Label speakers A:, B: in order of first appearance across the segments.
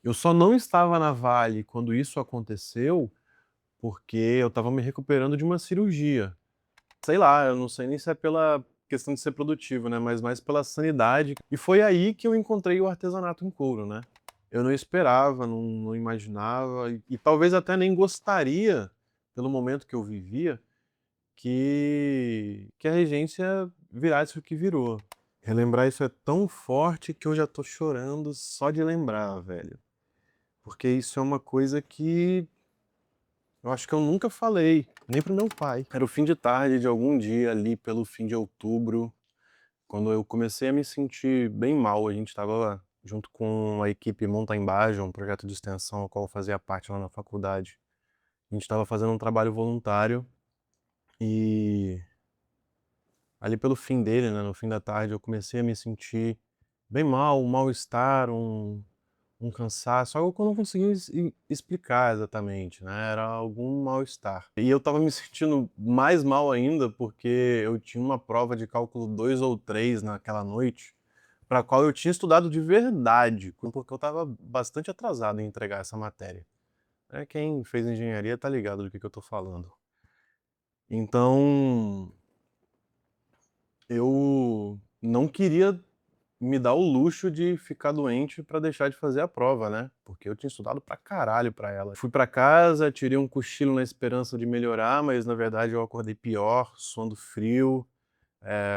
A: Eu só não estava na Vale quando isso aconteceu, porque eu estava me recuperando de uma cirurgia. Sei lá, eu não sei nem se é pela questão de ser produtivo, né, mas mais pela sanidade. E foi aí que eu encontrei o artesanato em couro, né. Eu não esperava, não imaginava e talvez até nem gostaria, pelo momento que eu vivia, que a regência virasse o que virou. Relembrar isso é tão forte que eu já tô chorando só de lembrar, velho. Porque isso é uma coisa que eu acho que eu nunca falei, nem pro meu pai. Era o fim de tarde de algum dia ali pelo fim de outubro, quando eu comecei a me sentir bem mal. A gente estava junto com a equipe Monta Embaixo, um projeto de extensão ao qual eu fazia parte lá na faculdade. A gente estava fazendo um trabalho voluntário e ali pelo fim dele, né, no fim da tarde, eu comecei a me sentir bem mal, um mal-estar, um cansaço, algo que eu não conseguia explicar exatamente, né, era algum mal-estar. E eu estava me sentindo mais mal ainda, porque eu tinha uma prova de cálculo 2 ou 3 naquela noite, para a qual eu tinha estudado de verdade, porque eu estava bastante atrasado em entregar essa matéria. Quem fez engenharia tá ligado do que eu tô falando. Então, eu não queria me dar o luxo de ficar doente pra deixar de fazer a prova, né, porque eu tinha estudado pra caralho pra ela. Fui pra casa, tirei um cochilo na esperança de melhorar, mas na verdade eu acordei pior, suando frio,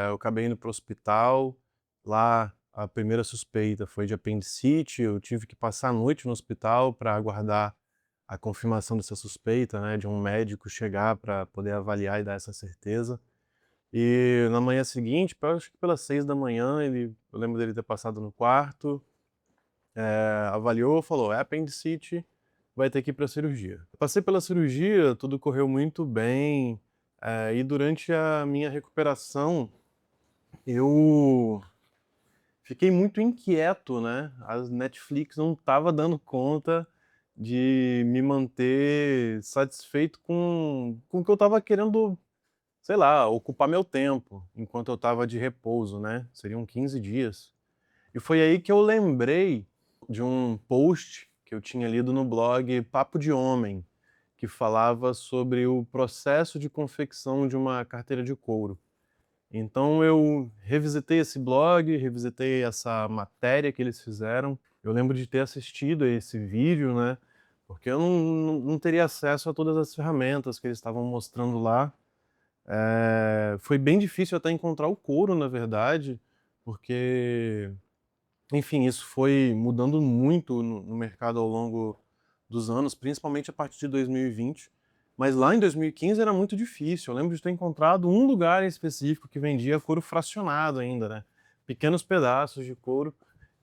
A: eu acabei indo para o hospital. Lá a primeira suspeita foi de apendicite, eu tive que passar a noite no hospital para aguardar a confirmação dessa suspeita, né, de um médico chegar para poder avaliar e dar essa certeza. E na manhã seguinte, acho que pelas 6 da manhã, eu lembro dele ter passado no quarto, avaliou, falou: "É apendicite, vai ter que ir pra cirurgia". Eu passei pela cirurgia, tudo correu muito bem, e durante a minha recuperação, eu fiquei muito inquieto, né, a Netflix não estava dando conta de me manter satisfeito com o que eu estava querendo, sei lá, ocupar meu tempo, enquanto eu estava de repouso, né, seriam 15 dias. E foi aí que eu lembrei de um post que eu tinha lido no blog Papo de Homem, que falava sobre o processo de confecção de uma carteira de couro. Então eu revisitei esse blog, revisitei essa matéria que eles fizeram. Eu lembro de ter assistido a esse vídeo, né, porque eu não teria acesso a todas as ferramentas que eles estavam mostrando lá. Foi bem difícil até encontrar o couro, na verdade, porque enfim, isso foi mudando muito no mercado ao longo dos anos, principalmente a partir de 2020, mas lá em 2015 era muito difícil. Eu lembro de ter encontrado um lugar em específico que vendia couro fracionado ainda, né, pequenos pedaços de couro,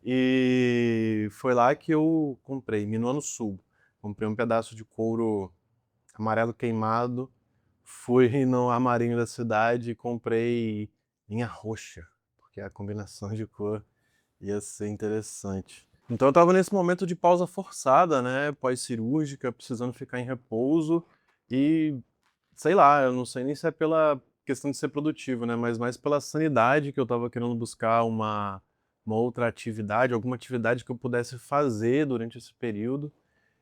A: e foi lá que eu comprei, Minuano Sul. Comprei um pedaço de couro amarelo queimado, fui no armarinho da cidade e comprei linha roxa, porque a combinação de cor ia ser interessante. Então eu estava nesse momento de pausa forçada, né, pós-cirúrgica, precisando ficar em repouso e, sei lá, eu não sei nem se é pela questão de ser produtivo, né, mas mais pela sanidade que eu estava querendo buscar uma outra atividade, alguma atividade que eu pudesse fazer durante esse período.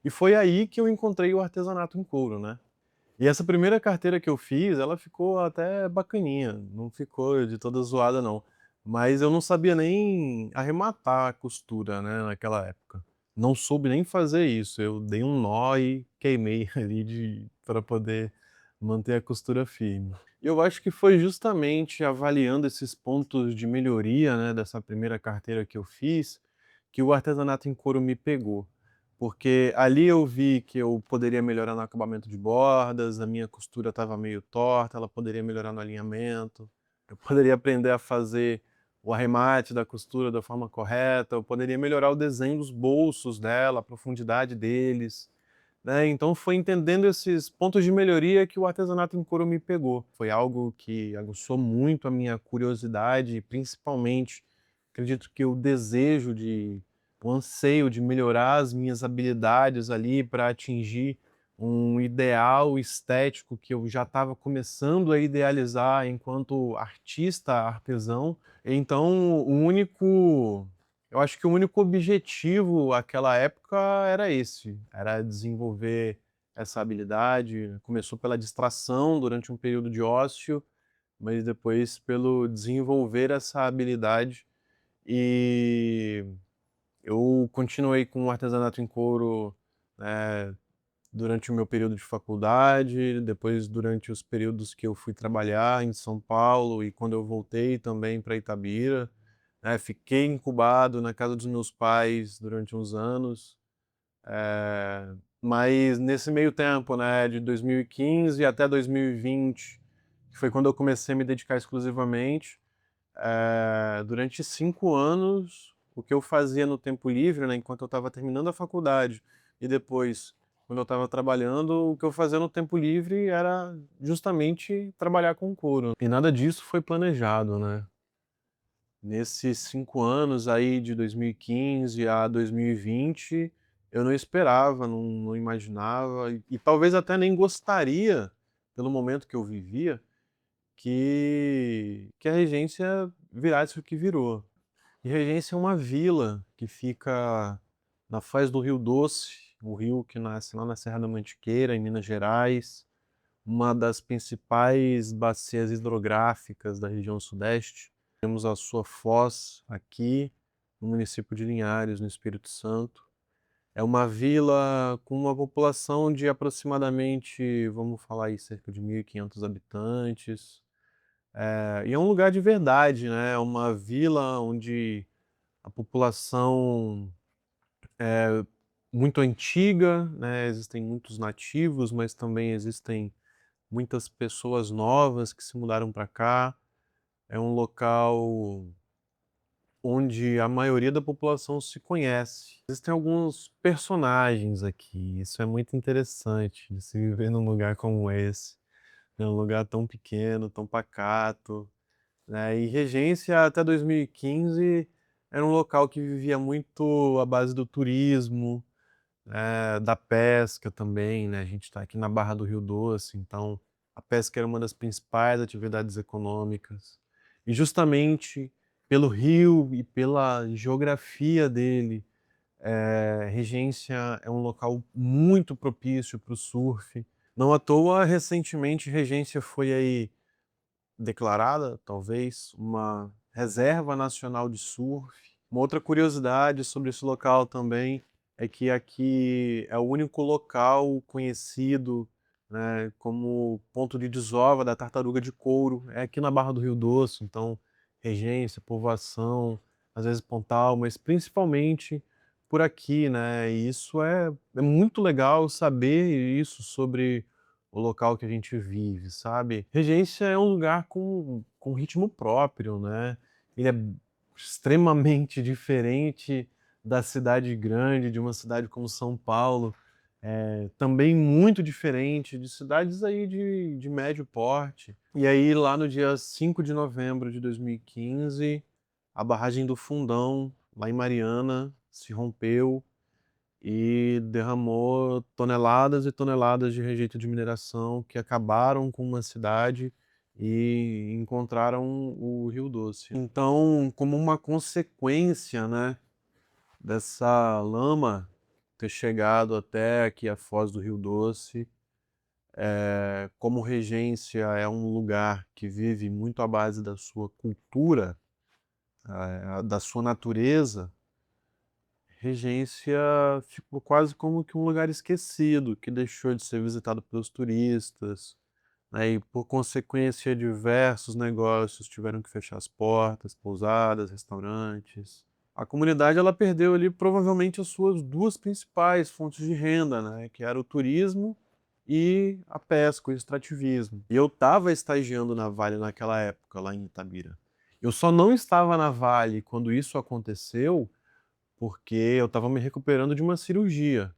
A: E foi aí que eu encontrei o artesanato em couro, né. E essa primeira carteira que eu fiz, ela ficou até bacaninha, não ficou de toda zoada não. Mas eu não sabia nem arrematar a costura, né, naquela época. Não soube nem fazer isso, eu dei um nó e queimei ali de para poder manter a costura firme. E eu acho que foi justamente avaliando esses pontos de melhoria, né, dessa primeira carteira que eu fiz, que o artesanato em couro me pegou. Porque ali eu vi que eu poderia melhorar no acabamento de bordas, a minha costura estava meio torta, ela poderia melhorar no alinhamento, eu poderia aprender a fazer o arremate da costura da forma correta, eu poderia melhorar o desenho dos bolsos dela, a profundidade deles, né. Então foi entendendo esses pontos de melhoria que o artesanato em couro me pegou. Foi algo que aguçou muito a minha curiosidade e principalmente, acredito que o anseio de melhorar as minhas habilidades ali para atingir um ideal estético que eu já estava começando a idealizar enquanto artista artesão. Então o único Eu acho que o único objetivo àquela época era esse, era desenvolver essa habilidade. Começou pela distração durante um período de ócio, mas depois pelo desenvolver essa habilidade. E eu continuei com o artesanato em couro, né, durante o meu período de faculdade, depois durante os períodos que eu fui trabalhar em São Paulo e quando eu voltei também para Itabira, né, fiquei incubado na casa dos meus pais durante uns anos, mas nesse meio tempo, né, de 2015 até 2020, que foi quando eu comecei a me dedicar exclusivamente, durante 5 anos, o que eu fazia no tempo livre, né, enquanto eu estava terminando a faculdade e depois, quando eu estava trabalhando, o que eu fazia no tempo livre era justamente trabalhar com couro. E nada disso foi planejado, né? Nesses 5 anos aí, de 2015 a 2020, eu não esperava, não imaginava, e talvez até nem gostaria, pelo momento que eu vivia, que a regência virasse o que virou. E Regência é uma vila que fica na foz do Rio Doce, o rio que nasce lá na Serra da Mantiqueira, em Minas Gerais, uma das principais bacias hidrográficas da região sudeste. Temos a sua foz aqui, no município de Linhares, no Espírito Santo. É uma vila com uma população de aproximadamente, vamos falar aí, cerca de 1.500 habitantes. E é um lugar de verdade, né? É uma vila onde a população é muito antiga, né? Existem muitos nativos, mas também existem muitas pessoas novas que se mudaram para cá. É um local onde a maioria da população se conhece. Existem alguns personagens aqui, isso é muito interessante de se viver num lugar como esse, né? Um lugar tão pequeno, tão pacato, né? E Regência, até 2015, era um local que vivia muito à base do turismo, da pesca também, né? A gente está aqui na Barra do Rio Doce, então a pesca era uma das principais atividades econômicas. E justamente pelo rio e pela geografia dele, Regência é um local muito propício para o surf. Não à toa, recentemente, Regência foi aí declarada, talvez, uma reserva nacional de surf. Uma outra curiosidade sobre esse local também é que aqui é o único local conhecido, né, como ponto de desova da tartaruga de couro. É aqui na Barra do Rio Doce, então Regência, Povoação, às vezes Pontal, mas principalmente por aqui, né? E isso é muito legal saber isso sobre o local que a gente vive, sabe? Regência é um lugar com ritmo próprio, né? Ele é extremamente diferente da cidade grande, de uma cidade como São Paulo, também muito diferente de cidades aí de médio porte. E aí, lá no dia 5 de novembro de 2015, a barragem do Fundão, lá em Mariana, se rompeu e derramou toneladas e toneladas de rejeito de mineração que acabaram com uma cidade e encontraram o Rio Doce. Então, como uma consequência, né, dessa lama ter chegado até aqui a foz do Rio Doce, como Regência é um lugar que vive muito à base da sua cultura, da sua natureza, Regência ficou quase como que um lugar esquecido, que deixou de ser visitado pelos turistas, né? E por consequência, diversos negócios tiveram que fechar as portas, pousadas, restaurantes. A comunidade ela perdeu ali provavelmente as suas duas principais fontes de renda, né? Que era o turismo e a pesca, o extrativismo. E eu estava estagiando na Vale naquela época, lá em Itabira. Eu só não estava na Vale quando isso aconteceu porque eu estava me recuperando de uma cirurgia.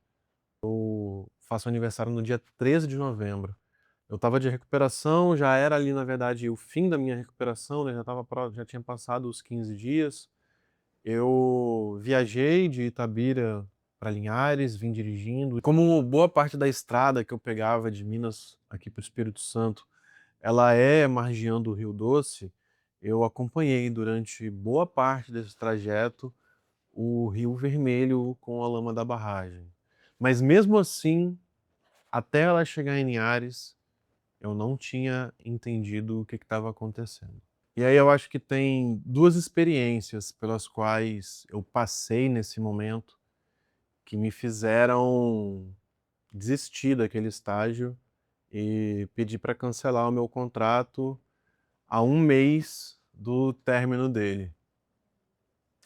A: Eu faço aniversário no dia 13 de novembro. Eu estava de recuperação, já era ali, na verdade, o fim da minha recuperação, né? Já tinha passado os 15 dias. Eu viajei de Itabira para Linhares, vim dirigindo. Como boa parte da estrada que eu pegava de Minas aqui para o Espírito Santo, ela é margeando o Rio Doce, eu acompanhei durante boa parte desse trajeto o Rio Vermelho com a lama da barragem. Mas mesmo assim, até ela chegar em Linhares, eu não tinha entendido o que estava acontecendo. E aí eu acho que tem duas experiências pelas quais eu passei nesse momento que me fizeram desistir daquele estágio e pedir para cancelar o meu contrato a 1 mês do término dele.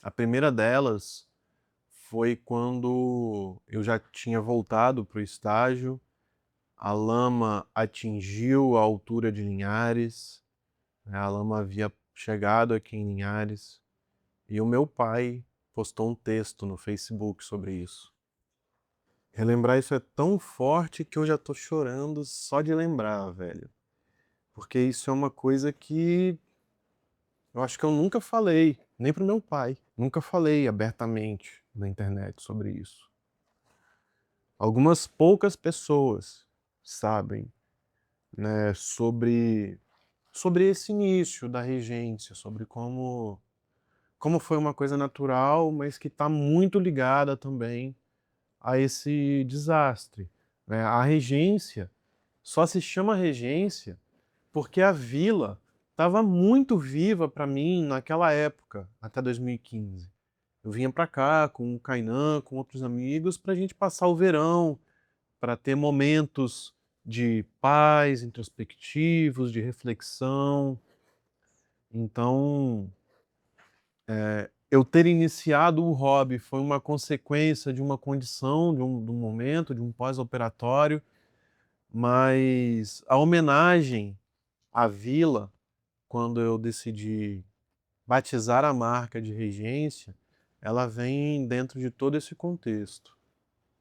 A: A primeira delas foi quando eu já tinha voltado para o estágio, a lama atingiu a altura de Linhares, né, a lama havia chegado aqui em Linhares, e o meu pai postou um texto no Facebook sobre isso. Relembrar isso é tão forte que eu já tô chorando só de lembrar, velho. Porque isso é uma coisa que eu acho que eu nunca falei, nem pro meu pai. Nunca falei abertamente na internet sobre isso. Algumas poucas pessoas sabem, né, sobre esse início da regência, sobre como foi uma coisa natural, mas que está muito ligada também a esse desastre, né? A regência só se chama regência porque a vila estava muito viva para mim naquela época, até 2015. Eu vinha para cá com o Kainan, com outros amigos, para a gente passar o verão, para ter momentos de paz, introspectivos, de reflexão. Então, eu ter iniciado o hobby foi uma consequência de uma condição, de um momento, de um pós-operatório, mas a homenagem à vila, quando eu decidi batizar a marca de regência, ela vem dentro de todo esse contexto.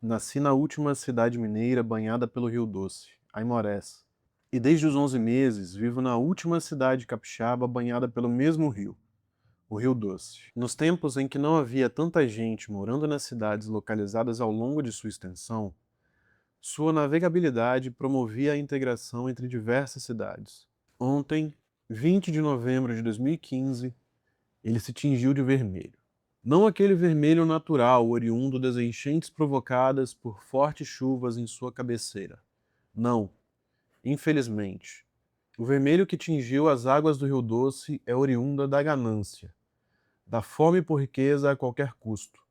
A: Nasci na última cidade mineira banhada pelo Rio Doce, Aimorés. E desde os 11 meses vivo na última cidade capixaba banhada pelo mesmo rio, o Rio Doce. Nos tempos em que não havia tanta gente morando nas cidades localizadas ao longo de sua extensão, sua navegabilidade promovia a integração entre diversas cidades. Ontem, 20 de novembro de 2015, ele se tingiu de vermelho. Não aquele vermelho natural, oriundo das enchentes provocadas por fortes chuvas em sua cabeceira. Não, infelizmente. O vermelho que tingiu as águas do Rio Doce é oriunda da ganância, da fome por riqueza a qualquer custo,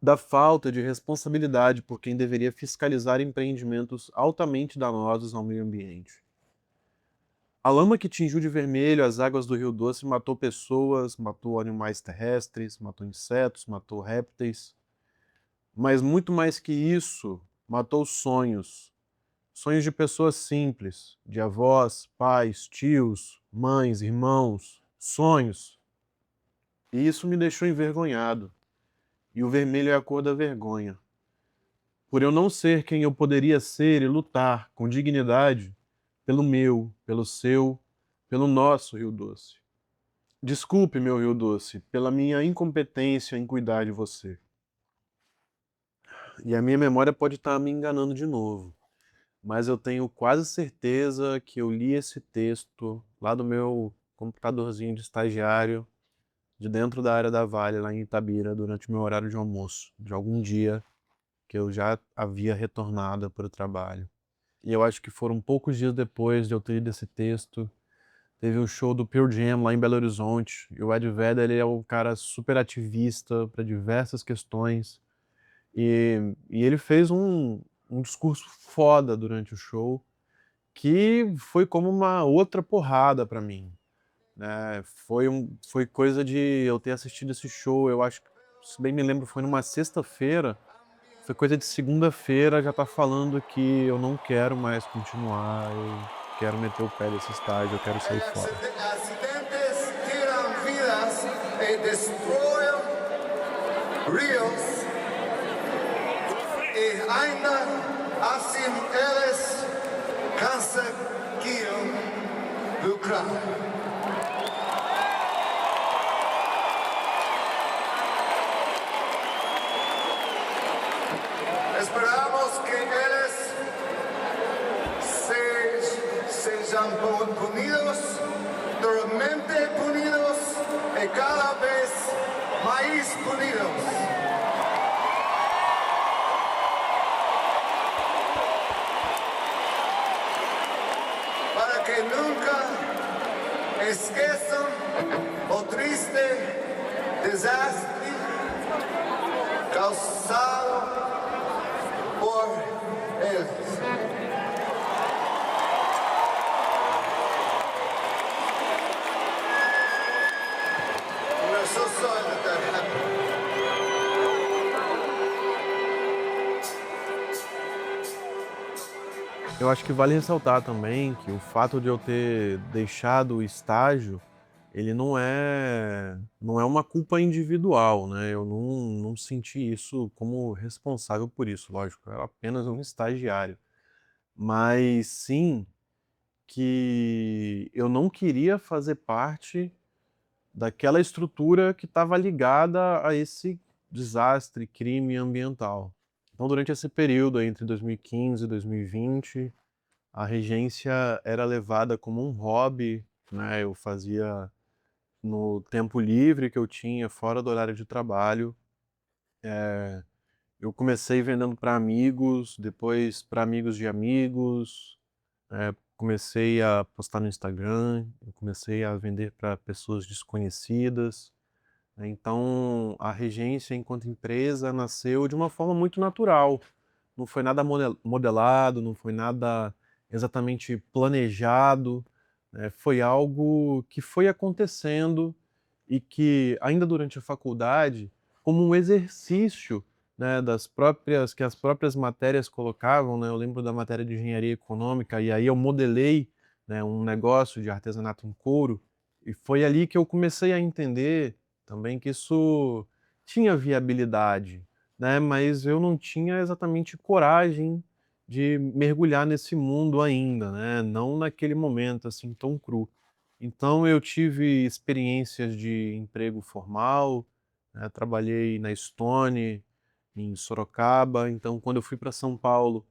A: da falta de responsabilidade por quem deveria fiscalizar empreendimentos altamente danosos ao meio ambiente. A lama que tingiu de vermelho as águas do Rio Doce matou pessoas, matou animais terrestres, matou insetos, matou répteis. Mas muito mais que isso, matou sonhos. Sonhos de pessoas simples, de avós, pais, tios, mães, irmãos. Sonhos. E isso me deixou envergonhado. E o vermelho é a cor da vergonha. Por eu não ser quem eu poderia ser e lutar com dignidade pelo meu, pelo seu, pelo nosso Rio Doce. Desculpe, meu Rio Doce, pela minha incompetência em cuidar de você. E a minha memória pode estar me enganando de novo, mas eu tenho quase certeza que eu li esse texto lá do meu computadorzinho de estagiário, de dentro da área da Vale, lá em Itabira, durante o meu horário de almoço, de algum dia que eu já havia retornado para o trabalho. E eu acho que foram poucos dias depois de eu ter lido esse texto, teve um show do Pearl Jam lá em Belo Horizonte, e o Ed Vedder, ele é um cara super ativista para diversas questões, e ele fez um discurso foda durante o show, que foi como uma outra porrada para mim, né? Foi coisa de eu ter assistido esse show, eu acho, se bem me lembro, foi numa sexta-feira, foi coisa de segunda-feira já tá falando que eu não quero mais continuar, eu quero meter o pé nesse estágio, eu quero sair fora.
B: Acidentes tiram vidas e destroem rios e ainda assim eles conseguiram lucrar. Esperamos que eles sejam punidos, duramente punidos e cada vez País Unidos. Para que nunca esqueçam o triste desastre causado por eles. We're so sorry that that happened.
A: Eu acho que vale ressaltar também que o fato de eu ter deixado o estágio, ele não é uma culpa individual, né, eu não senti isso como responsável por isso, lógico, eu era apenas um estagiário. Mas sim que eu não queria fazer parte daquela estrutura que estava ligada a esse desastre, crime ambiental. Então, durante esse período aí entre 2015 e 2020, a regência era levada como um hobby, né? Eu fazia no tempo livre que eu tinha, fora do horário de trabalho. Eu comecei vendendo para amigos, depois para amigos de amigos, comecei a postar no Instagram, eu comecei a vender para pessoas desconhecidas, né. Então, a regência enquanto empresa nasceu de uma forma muito natural, não foi nada modelado, não foi nada exatamente planejado, né, foi algo que foi acontecendo e que ainda durante a faculdade, como um exercício, né, que as próprias matérias colocavam, né, eu lembro da matéria de engenharia econômica e aí eu modelei, né, um negócio de artesanato em couro, e foi ali que eu comecei a entender também que isso tinha viabilidade, né, mas eu não tinha exatamente coragem de mergulhar nesse mundo ainda, né, não naquele momento, assim, tão cru. Então eu tive experiências de emprego formal, né, trabalhei na Stone, em Sorocaba, então quando eu fui para São Paulo,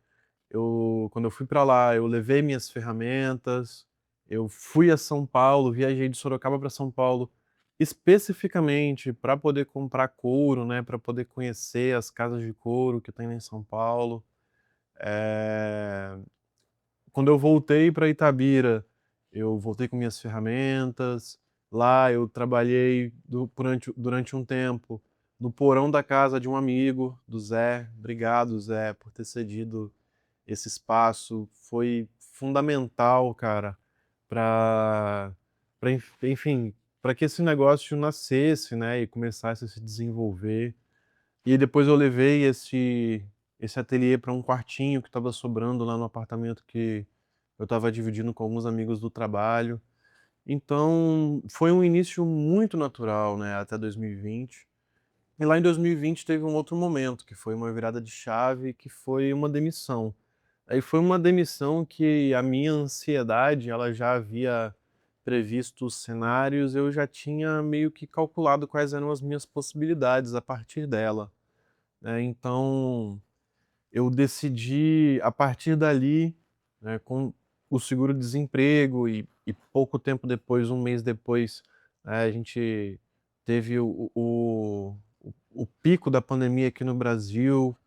A: quando eu fui para lá, eu levei minhas ferramentas, eu fui a São Paulo, viajei de Sorocaba para São Paulo, especificamente para poder comprar couro, né, para poder conhecer as casas de couro que tem em São Paulo. Eh Quando eu voltei para Itabira, eu voltei com minhas ferramentas. Lá eu trabalhei durante um tempo no porão da casa de um amigo, do Zé. Obrigado, Zé, por ter cedido esse espaço. Foi fundamental, cara, para enfim, para que esse negócio nascesse, né, e começasse a se desenvolver. E depois eu levei esse ateliê para um quartinho que estava sobrando lá no apartamento que eu estava dividindo com alguns amigos do trabalho. Então, foi um início muito natural, né, até 2020. E lá em 2020 teve um outro momento, que foi uma virada de chave, que foi uma demissão. Aí foi uma demissão que a minha ansiedade, ela já havia previsto os cenários, eu já tinha meio que calculado quais eram as minhas possibilidades a partir dela, né. Então eu decidi, a partir dali, né, com o seguro-desemprego e pouco tempo depois, um mês depois, a gente teve o pico da pandemia aqui no Brasil,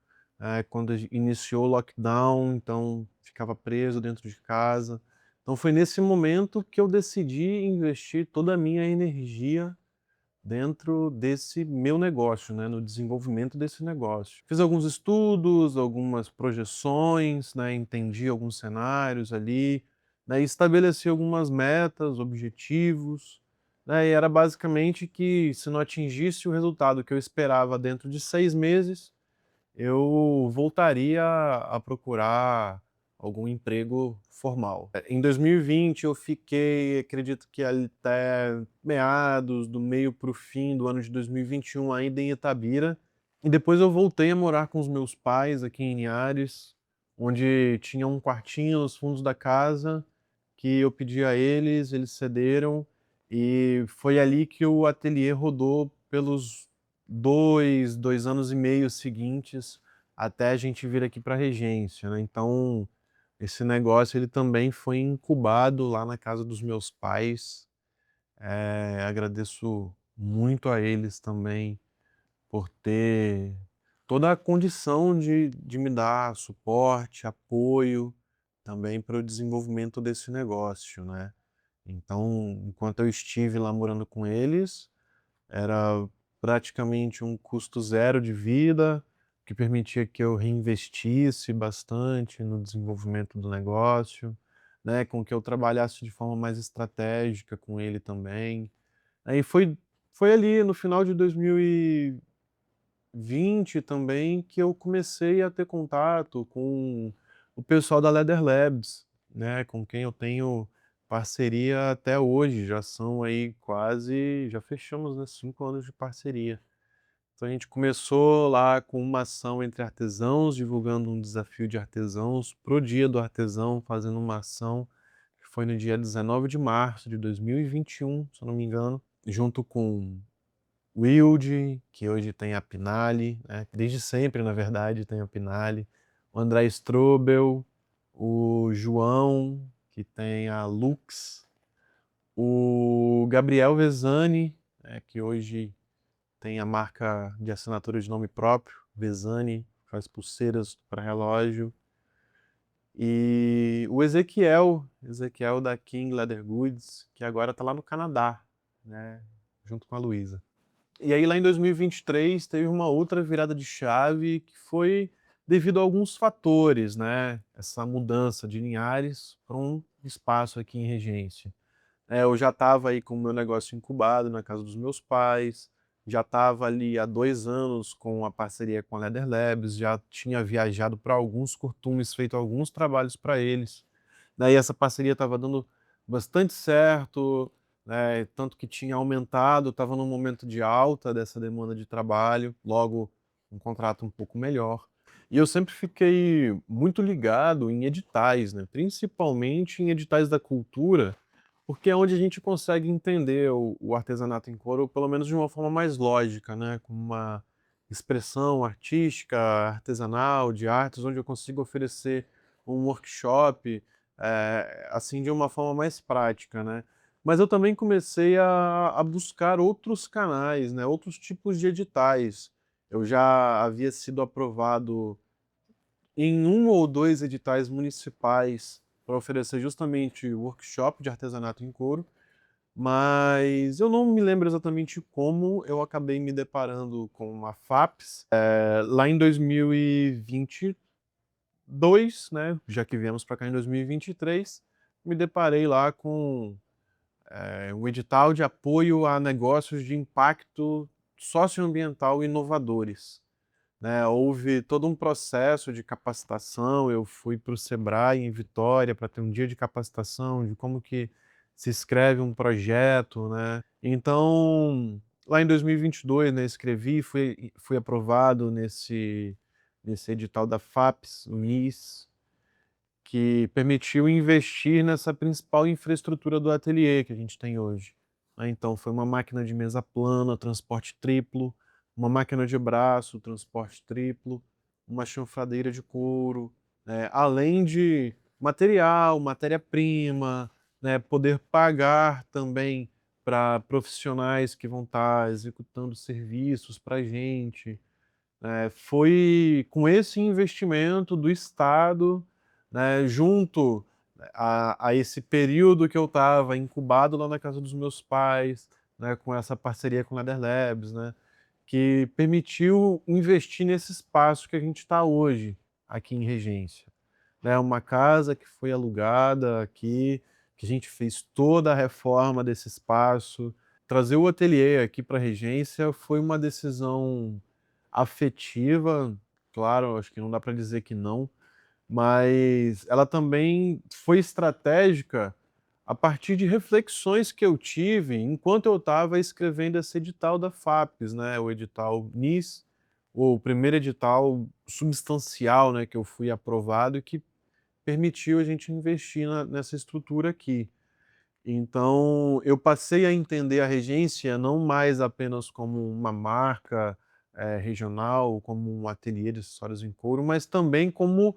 A: quando iniciou o lockdown, então ficava preso dentro de casa. Então foi nesse momento que eu decidi investir toda a minha energia dentro desse meu negócio, né, no desenvolvimento desse negócio. Fiz alguns estudos, algumas projeções, né, entendi alguns cenários ali, né, e estabeleci algumas metas, objetivos, né, e era basicamente que se não atingisse o resultado que eu esperava dentro de 6 meses, eu voltaria a procurar algum emprego formal. Em 2020 eu fiquei, acredito que até meados do meio para o fim do ano de 2021 ainda em Itabira, e depois eu voltei a morar com os meus pais aqui em Linhares, onde tinha um quartinho nos fundos da casa, que eu pedi a eles, eles cederam, e foi ali que o ateliê rodou pelos 2 anos e meio seguintes, até a gente vir aqui para regência, né. Então, esse negócio ele também foi incubado lá na casa dos meus pais, agradeço muito a eles também, por ter toda a condição de me dar suporte, apoio, também para o desenvolvimento desse negócio, né. Então, enquanto eu estive lá morando com eles, era praticamente um custo zero de vida, que permitia que eu reinvestisse bastante no desenvolvimento do negócio, né, com que eu trabalhasse de forma mais estratégica com ele também. Aí foi ali no final de 2020 também que eu comecei a ter contato com o pessoal da Leather Labs, né, com quem eu tenho parceria até hoje, já são aí quase já fechamos, né, 5 anos de parceria. Então a gente começou lá com uma ação entre artesãos, divulgando um desafio de artesãos pro Dia do Artesão, fazendo uma ação que foi no dia 19 de março de 2021, se eu não me engano, junto com o Wilde, que hoje tem a Pinali, né, que desde sempre, na verdade, tem a Pinali, o André Strobel, o João, que tem a Lux, o Gabriel Vesani, né, que hoje tem a marca de assinatura de nome próprio, Vesani, faz pulseiras para relógio, e o Ezequiel da King Leather Goods, que agora está lá no Canadá, né, junto com a Luísa. E aí lá em 2023 teve uma outra virada de chave que foi devido a alguns fatores, né, essa mudança de Linhares para um espaço aqui em Regência. Eu já estava aí com o meu negócio incubado na casa dos meus pais, já estava ali há 2 anos com a parceria com a Leather Labs, já tinha viajado para alguns curtumes, feito alguns trabalhos para eles. Daí essa parceria estava dando bastante certo, né, tanto que tinha aumentado, estava num momento de alta dessa demanda de trabalho, logo um contrato um pouco melhor. E eu sempre fiquei muito ligado em editais, né, principalmente em editais da cultura, porque é onde a gente consegue entender o artesanato em couro, pelo menos de uma forma mais lógica, né, como uma expressão artística, artesanal, de artes, onde eu consigo oferecer um workshop, assim, de uma forma mais prática, né. Mas eu também comecei a buscar outros canais, né, outros tipos de editais. Eu já havia sido aprovado em um ou 2 editais municipais para oferecer justamente workshop de artesanato em couro, mas eu não me lembro exatamente como eu acabei me deparando com a FAPES, lá em 2022, né, já que viemos para cá em 2023, me deparei lá com, um edital de apoio a negócios de impacto socioambiental inovadores, né. Houve todo um processo de capacitação, eu fui para o Sebrae em Vitória para ter um dia de capacitação de como que se escreve um projeto, né. Então, lá em 2022, né, escrevi, fui aprovado nesse edital da FAPES, o MIS, que permitiu investir nessa principal infraestrutura do ateliê que a gente tem hoje, né. Então foi uma máquina de mesa plana, transporte triplo, uma máquina de braço, transporte triplo, uma chanfradeira de couro, além de material, matéria-prima, né, poder pagar também para profissionais que vão estar executando serviços pra gente. Foi com esse investimento do Estado, né, junto a esse período que eu estava incubado lá na casa dos meus pais, né, com essa parceria com a Leather Labs, né, que permitiu investir nesse espaço que a gente está hoje, aqui em Regência. Né, uma casa que foi alugada aqui, que a gente fez toda a reforma desse espaço. Trazer o ateliê aqui para Regência foi uma decisão afetiva, claro, acho que não dá para dizer que não, mas ela também foi estratégica a partir de reflexões que eu tive enquanto eu estava escrevendo esse edital da FAPES, né, o edital NIS, o primeiro edital substancial, né, que eu fui aprovado e que permitiu a gente investir nessa estrutura aqui. Então, eu passei a entender a Regência não mais apenas como uma marca, regional, como um ateliê de acessórios em couro, mas também como,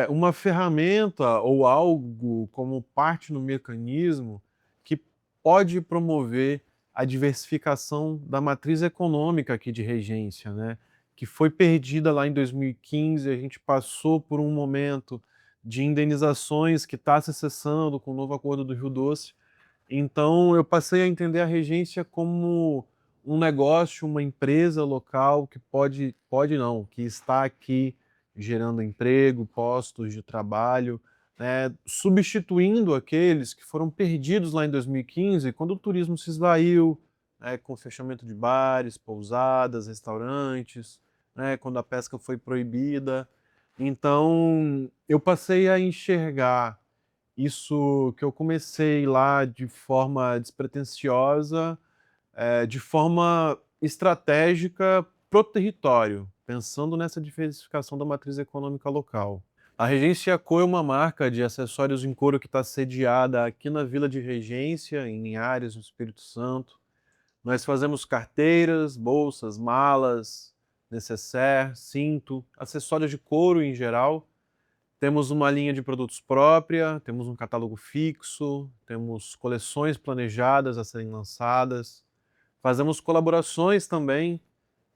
A: uma ferramenta ou algo como parte no mecanismo que pode promover a diversificação da matriz econômica aqui de Regência, né, que foi perdida lá em 2015, a gente passou por um momento de indenizações que está se cessando com o novo acordo do Rio Doce. Então eu passei a entender a Regência como um negócio, uma empresa local que pode não, que está aqui gerando emprego, postos de trabalho, né, substituindo aqueles que foram perdidos lá em 2015, quando o turismo se esvaiu, né, com o fechamento de bares, pousadas, restaurantes, né, quando a pesca foi proibida. Então eu passei a enxergar isso que eu comecei lá de forma despretensiosa, de forma estratégica pro território, pensando nessa diversificação da matriz econômica local. A Regência Co é uma marca de acessórios em couro que está sediada aqui na Vila de Regência, em Linhares, no Espírito Santo. Nós fazemos carteiras, bolsas, malas, necessaire, cinto, acessórios de couro em geral. Temos uma linha de produtos própria, temos um catálogo fixo, temos coleções planejadas a serem lançadas. Fazemos colaborações também,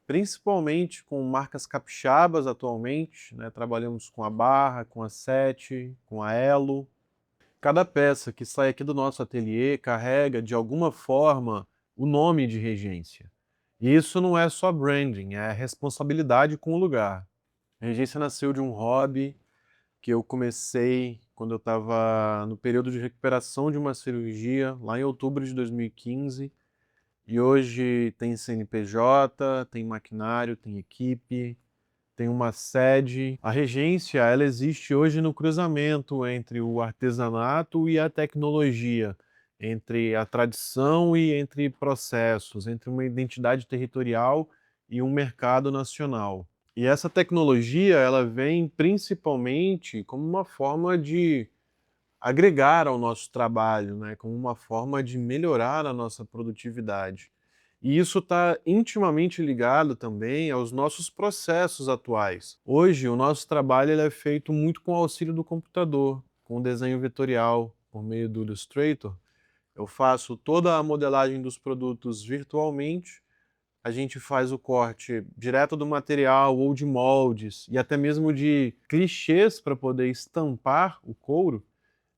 A: principalmente com marcas capixabas atualmente, né? Trabalhamos com a Barra, com a Sete, com a Elo. Cada peça que sai aqui do nosso ateliê carrega, de alguma forma, o nome de Regência. E isso não é só branding, é responsabilidade com o lugar. A Regência nasceu de um hobby que eu comecei quando eu estava no período de recuperação de uma cirurgia, lá em outubro de 2015, e hoje tem CNPJ, tem maquinário, tem equipe, tem uma sede. A Regência, ela existe hoje no cruzamento entre o artesanato e a tecnologia, entre a tradição e entre processos, entre uma identidade territorial e um mercado nacional. E essa tecnologia, ela vem principalmente como uma forma de agregar ao nosso trabalho, né, como uma forma de melhorar a nossa produtividade. E isso está intimamente ligado também aos nossos processos atuais. Hoje, o nosso trabalho ele é feito muito com o auxílio do computador, com o desenho vetorial, por meio do Illustrator. Eu faço toda a modelagem dos produtos virtualmente, a gente faz o corte direto do material ou de moldes e até mesmo de clichês para poder estampar o couro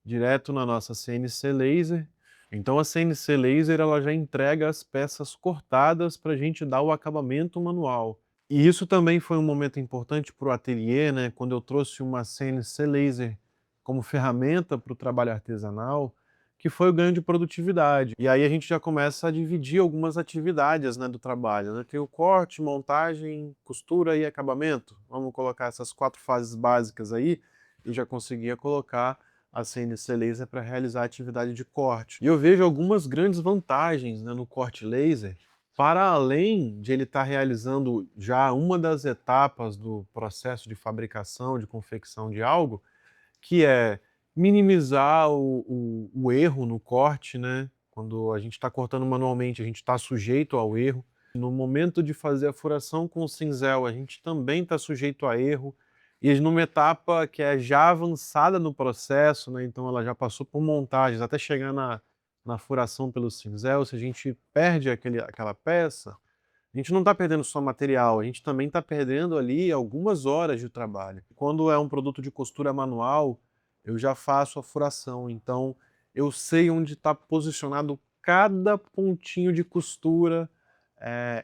A: direto na nossa CNC Laser. Então a CNC Laser ela já entrega as peças cortadas para a gente dar o acabamento manual. E isso também foi um momento importante para o ateliê, né? Quando eu trouxe uma CNC Laser como ferramenta para o trabalho artesanal, que foi o ganho de produtividade. E aí a gente já começa a dividir algumas atividades, né, do trabalho, né? Tem o corte, montagem, costura e acabamento. Vamos colocar essas 4 fases básicas aí e já conseguia colocar a CNC Laser para realizar a atividade de corte. E eu vejo algumas grandes vantagens, né, no corte laser, para além de ele estar realizando já uma das etapas do processo de fabricação, de confecção de algo, que é minimizar o erro no corte, né? Quando a gente está cortando manualmente, a gente está sujeito ao erro. No momento de fazer a furação com o cinzel, a gente também está sujeito a erro. E numa etapa que é já avançada no processo, né? Então ela já passou por montagens até chegar na furação pelo cinzel. Se a gente perde aquela peça, a gente não está perdendo só material, a gente também está perdendo ali algumas horas de trabalho. Quando é um produto de costura manual, eu já faço a furação, então eu sei onde está posicionado cada pontinho de costura,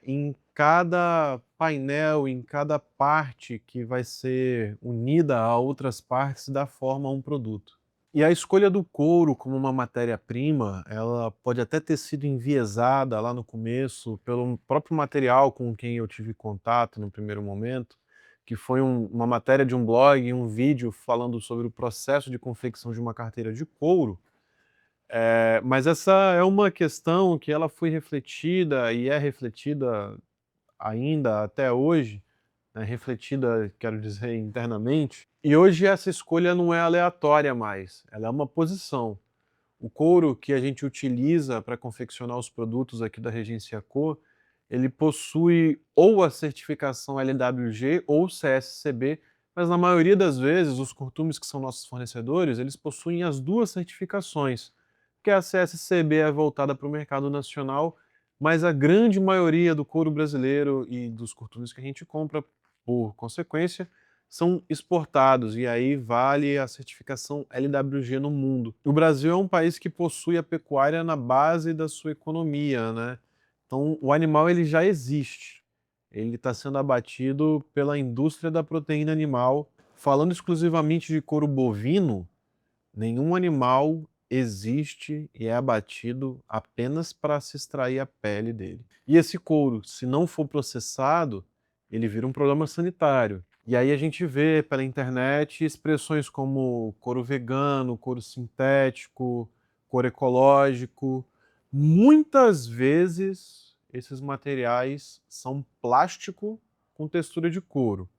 A: em cada painel, em cada parte que vai ser unida a outras partes e dar forma a um produto. E a escolha do couro como uma matéria-prima, ela pode até ter sido enviesada lá no começo pelo próprio material com quem eu tive contato no primeiro momento, que foi uma matéria de um blog e um vídeo falando sobre o processo de confecção de uma carteira de couro. Mas essa é uma questão que ela foi refletida e é refletida ainda até hoje, né, refletida, quero dizer, internamente. E hoje essa escolha não é aleatória mais, ela é uma posição. O couro que a gente utiliza para confeccionar os produtos aqui da Regência Co, ele possui ou a certificação LWG ou CSCB, mas na maioria das vezes os curtumes que são nossos fornecedores, eles possuem as duas certificações, porque a CSCB é voltada para o mercado nacional, mas a grande maioria do couro brasileiro e dos coturnos que a gente compra, por consequência, são exportados, e aí vale a certificação LWG no mundo. O Brasil é um país que possui a pecuária na base da sua economia, né? Então o animal ele já existe, ele está sendo abatido pela indústria da proteína animal. Falando exclusivamente de couro bovino, nenhum animal existe e é abatido apenas para se extrair a pele dele. E esse couro, se não for processado, ele vira um problema sanitário. E aí a gente vê pela internet expressões como couro vegano, couro sintético, couro ecológico. Muitas vezes esses materiais são plástico com textura de couro.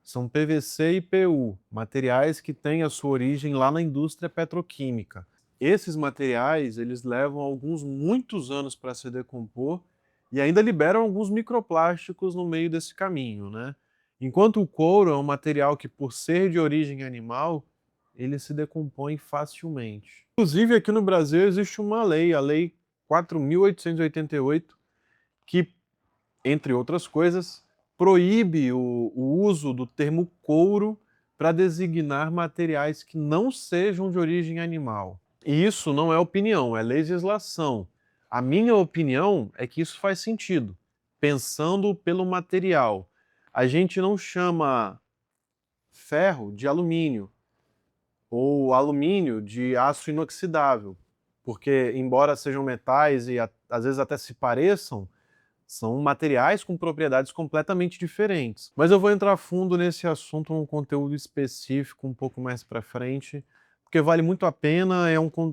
A: São PVC e PU, materiais que têm a sua origem lá na indústria petroquímica. Esses materiais, eles levam muitos anos para se decompor e ainda liberam alguns microplásticos no meio desse caminho, né? Enquanto o couro é um material que, por ser de origem animal, ele se decompõe facilmente. Inclusive, aqui no Brasil existe uma lei, a Lei 4.888, que, entre outras coisas, proíbe o uso do termo couro para designar materiais que não sejam de origem animal. E isso não é opinião, é legislação. A minha opinião é que isso faz sentido, pensando pelo material. A gente não chama ferro de alumínio ou alumínio de aço inoxidável, porque, embora sejam metais e às vezes até se pareçam, são materiais com propriedades completamente diferentes. Mas eu vou entrar fundo nesse assunto num conteúdo específico um pouco mais para frente, porque vale muito a pena,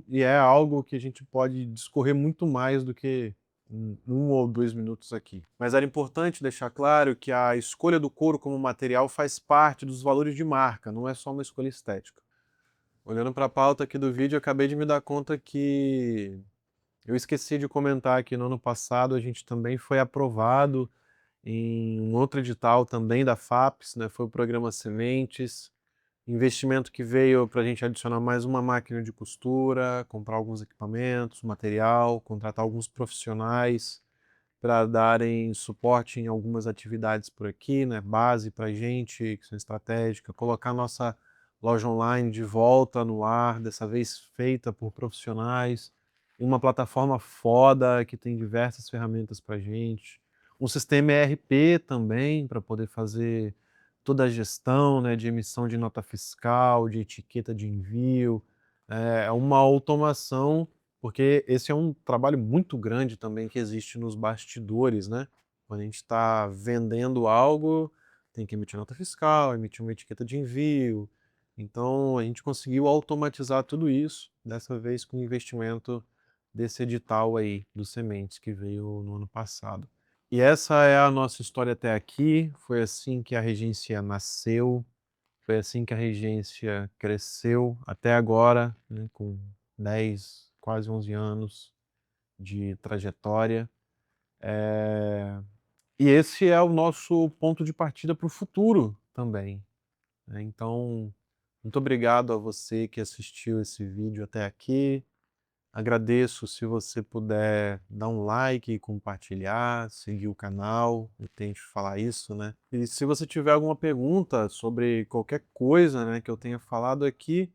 A: e é algo que a gente pode discorrer muito mais do que em 1 ou 2 minutos aqui. Mas era importante deixar claro que a escolha do couro como material faz parte dos valores de marca, não é só uma escolha estética. Olhando para a pauta aqui do vídeo, eu acabei de me dar conta que eu esqueci de comentar que no ano passado a gente também foi aprovado em um outro edital também da FAPES, né? Foi o programa Sementes, investimento que veio para a gente adicionar mais uma máquina de costura, comprar alguns equipamentos, material, contratar alguns profissionais para darem suporte em algumas atividades por aqui, né? Base para a gente, que são estratégicas, colocar nossa loja online de volta no ar, dessa vez feita por profissionais, em uma plataforma foda que tem diversas ferramentas para a gente, um sistema ERP também para poder fazer toda a gestão, né, de emissão de nota fiscal, de etiqueta de envio, é uma automação, porque esse é um trabalho muito grande também que existe nos bastidores, né? Quando a gente está vendendo algo, tem que emitir nota fiscal, emitir uma etiqueta de envio. Então a gente conseguiu automatizar tudo isso, dessa vez com o investimento desse edital aí dos sementes que veio no ano passado. E essa é a nossa história até aqui. Foi assim que a Regência nasceu, foi assim que a Regência cresceu até agora, né, com 10, quase 11 anos de trajetória. E esse é o nosso ponto de partida para o futuro também, né? Então, muito obrigado a você que assistiu esse vídeo até aqui. Agradeço se você puder dar um like, compartilhar, seguir o canal, eu tento falar isso, né? E se você tiver alguma pergunta sobre qualquer coisa, né, que eu tenha falado aqui,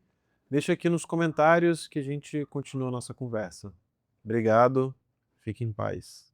A: deixa aqui nos comentários que a gente continua a nossa conversa. Obrigado, fique em paz.